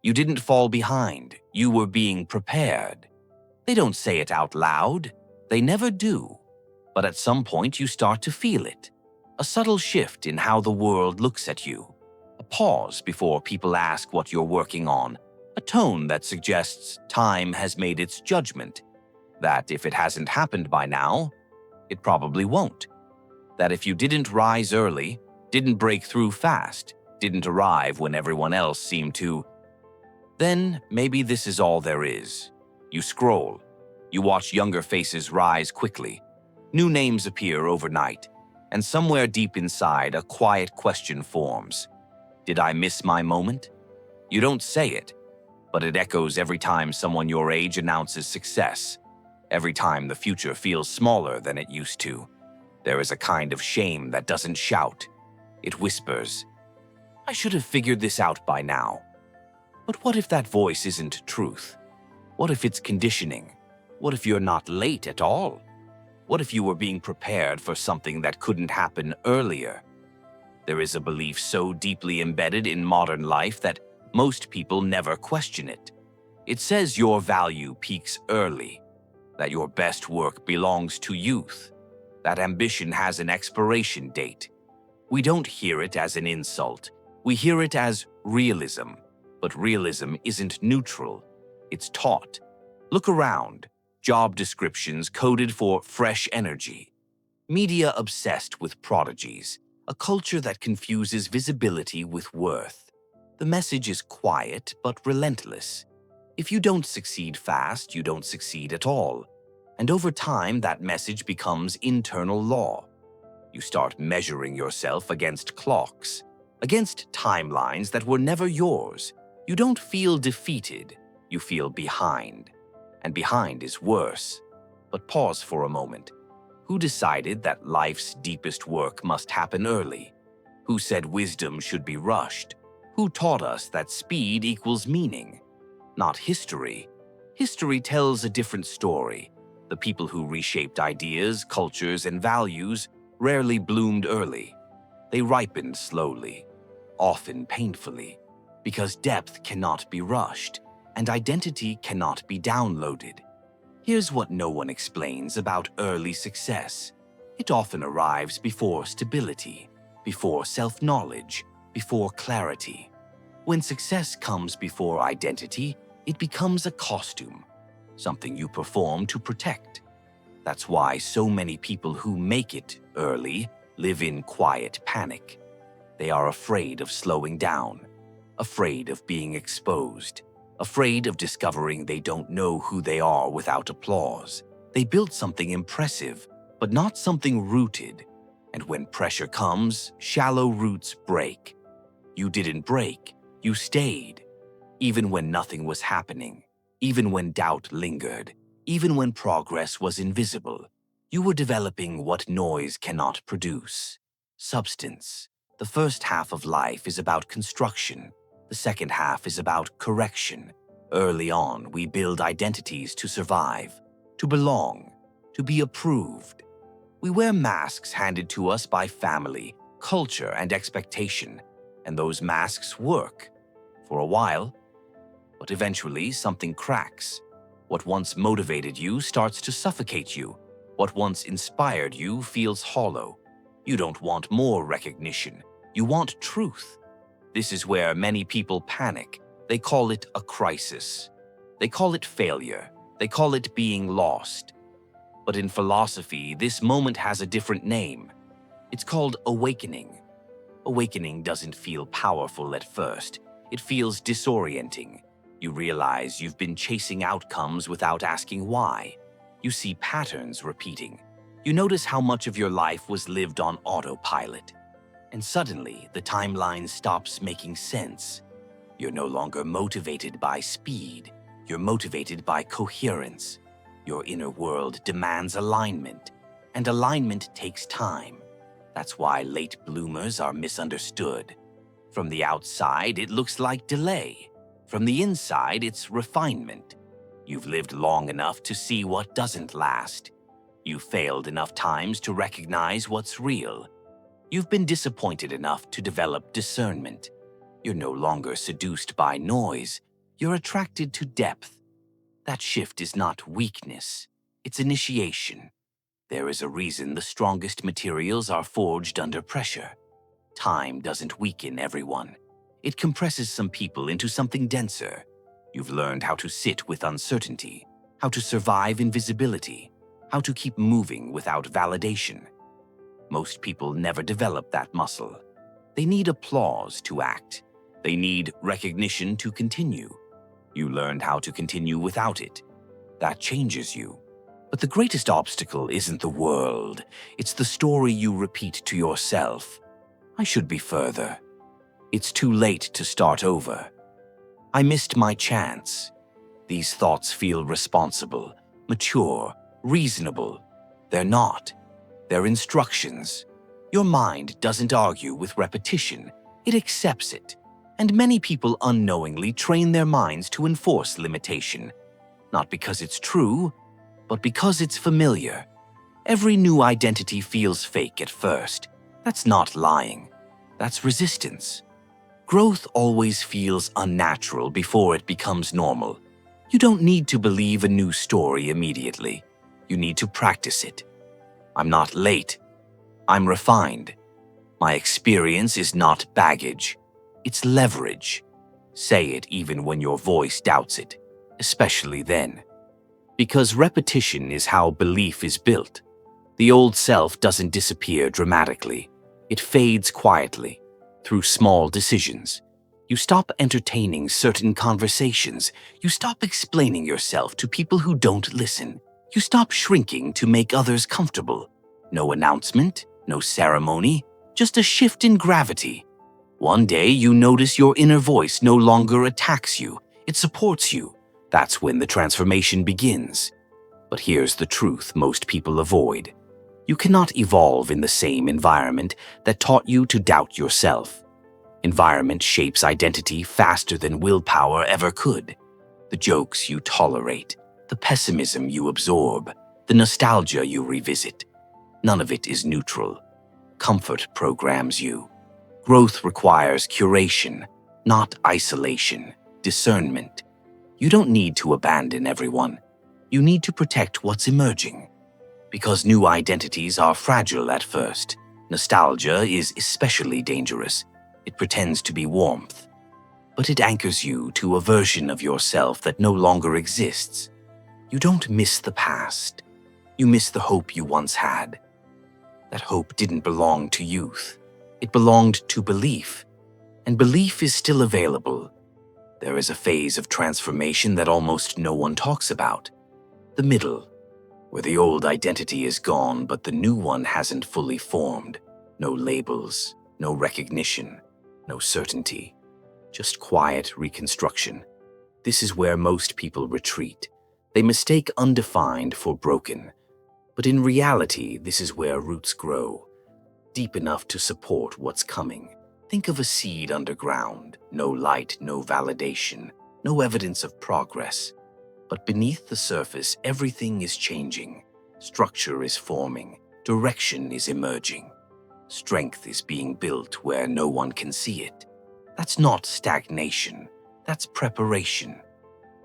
You didn't fall behind. You were being prepared. They don't say it out loud. They never do. But at some point you start to feel it. A subtle shift in how the world looks at you. A pause before people ask what you're working on. A tone that suggests time has made its judgment. That if it hasn't happened by now, it probably won't. That if you didn't rise early, didn't break through fast, didn't arrive when everyone else seemed to, then maybe this is all there is. You scroll. You watch younger faces rise quickly. New names appear overnight. And somewhere deep inside, a quiet question forms. Did I miss my moment? You don't say it, but it echoes every time someone your age announces success. Every time the future feels smaller than it used to. There is a kind of shame that doesn't shout. It whispers, I should have figured this out by now. But what if that voice isn't truth? What if it's conditioning? What if you're not late at all? What if you were being prepared for something that couldn't happen earlier? There is a belief so deeply embedded in modern life that most people never question it. It says your value peaks early, that your best work belongs to youth, that ambition has an expiration date. We don't hear it as an insult. We hear it as realism. But realism isn't neutral. It's taught. Look around. Job descriptions coded for fresh energy. Media obsessed with prodigies. A culture that confuses visibility with worth. The message is quiet but relentless. If you don't succeed fast, you don't succeed at all. And over time, that message becomes internal law. You start measuring yourself against clocks, against timelines that were never yours. You don't feel defeated, you feel behind. And behind is worse. But pause for a moment. Who decided that life's deepest work must happen early? Who said wisdom should be rushed? Who taught us that speed equals meaning? Not history. History tells a different story. The people who reshaped ideas, cultures, and values rarely bloomed early. They ripened slowly, often painfully, because depth cannot be rushed, and identity cannot be downloaded. Here's what no one explains about early success. It often arrives before stability, before self-knowledge, before clarity. When success comes before identity, it becomes a costume, something you perform to protect. That's why so many people who make it early live in quiet panic. They are afraid of slowing down, afraid of being exposed, afraid of discovering they don't know who they are without applause. They built something impressive, but not something rooted. And when pressure comes, shallow roots break. You didn't break, you stayed. Even when nothing was happening, even when doubt lingered, even when progress was invisible, you were developing what noise cannot produce. Substance. The first half of life is about construction. The second half is about correction. Early on, we build identities to survive, to belong, to be approved. We wear masks handed to us by family, culture, and expectation, and those masks work for a while. But eventually, something cracks. What once motivated you starts to suffocate you. What once inspired you feels hollow. You don't want more recognition. You want truth. This is where many people panic. They call it a crisis. They call it failure. They call it being lost. But in philosophy, this moment has a different name. It's called awakening. Awakening doesn't feel powerful at first. It feels disorienting. You realize you've been chasing outcomes without asking why. You see patterns repeating. You notice how much of your life was lived on autopilot. And suddenly, the timeline stops making sense. You're no longer motivated by speed. You're motivated by coherence. Your inner world demands alignment, and alignment takes time. That's why late bloomers are misunderstood. From the outside, it looks like delay. From the inside, it's refinement. You've lived long enough to see what doesn't last. You've failed enough times to recognize what's real. You've been disappointed enough to develop discernment. You're no longer seduced by noise. You're attracted to depth. That shift is not weakness, it's initiation. There is a reason the strongest materials are forged under pressure. Time doesn't weaken everyone. It compresses some people into something denser. You've learned how to sit with uncertainty, how to survive invisibility, how to keep moving without validation. Most people never develop that muscle. They need applause to act. They need recognition to continue. You learned how to continue without it. That changes you. But the greatest obstacle isn't the world. It's the story you repeat to yourself. I should be further. It's too late to start over. I missed my chance. These thoughts feel responsible, mature, reasonable. They're not. They're instructions. Your mind doesn't argue with repetition. It accepts it. And many people unknowingly train their minds to enforce limitation. Not because it's true, but because it's familiar. Every new identity feels fake at first. That's not lying. That's resistance. Growth always feels unnatural before it becomes normal. You don't need to believe a new story immediately. You need to practice it. I'm not late. I'm refined. My experience is not baggage. It's leverage. Say it even when your voice doubts it, especially then. Because repetition is how belief is built. The old self doesn't disappear dramatically. It fades quietly, through small decisions. You stop entertaining certain conversations. You stop explaining yourself to people who don't listen. You stop shrinking to make others comfortable. No announcement, no ceremony, just a shift in gravity. One day you notice your inner voice no longer attacks you. It supports you. That's when the transformation begins. But here's the truth most people avoid. You cannot evolve in the same environment that taught you to doubt yourself. Environment shapes identity faster than willpower ever could. The jokes you tolerate, the pessimism you absorb, the nostalgia you revisit. None of it is neutral. Comfort programs you. Growth requires curation, not isolation, discernment. You don't need to abandon everyone. You need to protect what's emerging. Because new identities are fragile at first, nostalgia is especially dangerous. It pretends to be warmth. But it anchors you to a version of yourself that no longer exists. You don't miss the past. You miss the hope you once had. That hope didn't belong to youth. It belonged to belief. And belief is still available. There is a phase of transformation that almost no one talks about. The middle, where the old identity is gone but the new one hasn't fully formed. No labels, no recognition, no certainty. Just quiet reconstruction. This is where most people retreat. They mistake undefined for broken. But in reality, this is where roots grow, deep enough to support what's coming. Think of a seed underground. No light, no validation, no evidence of progress. But beneath the surface, everything is changing. Structure is forming. Direction is emerging. Strength is being built where no one can see it. That's not stagnation. That's preparation.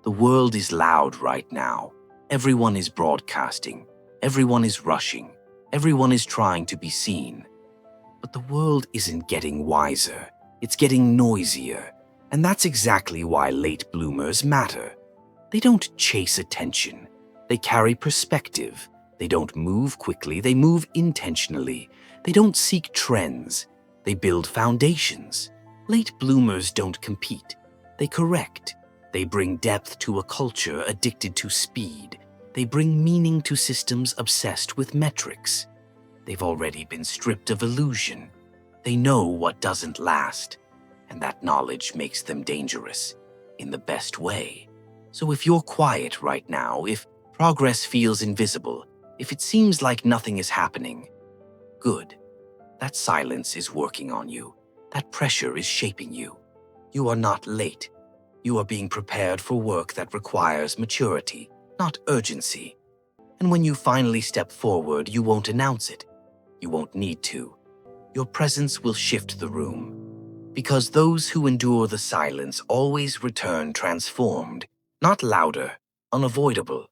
The world is loud right now. Everyone is broadcasting. Everyone is rushing. Everyone is trying to be seen. But the world isn't getting wiser. It's getting noisier. And that's exactly why late bloomers matter. They don't chase attention. They carry perspective. They don't move quickly. They move intentionally. They don't seek trends. They build foundations. Late bloomers don't compete. They correct. They bring depth to a culture addicted to speed. They bring meaning to systems obsessed with metrics. They've already been stripped of illusion. They know what doesn't last, and that knowledge makes them dangerous in the best way. So if you're quiet right now, if progress feels invisible, if it seems like nothing is happening, good. That silence is working on you. That pressure is shaping you. You are not late. You are being prepared for work that requires maturity, not urgency. And when you finally step forward, you won't announce it. You won't need to. Your presence will shift the room. Because those who endure the silence always return transformed, not louder, unavoidable.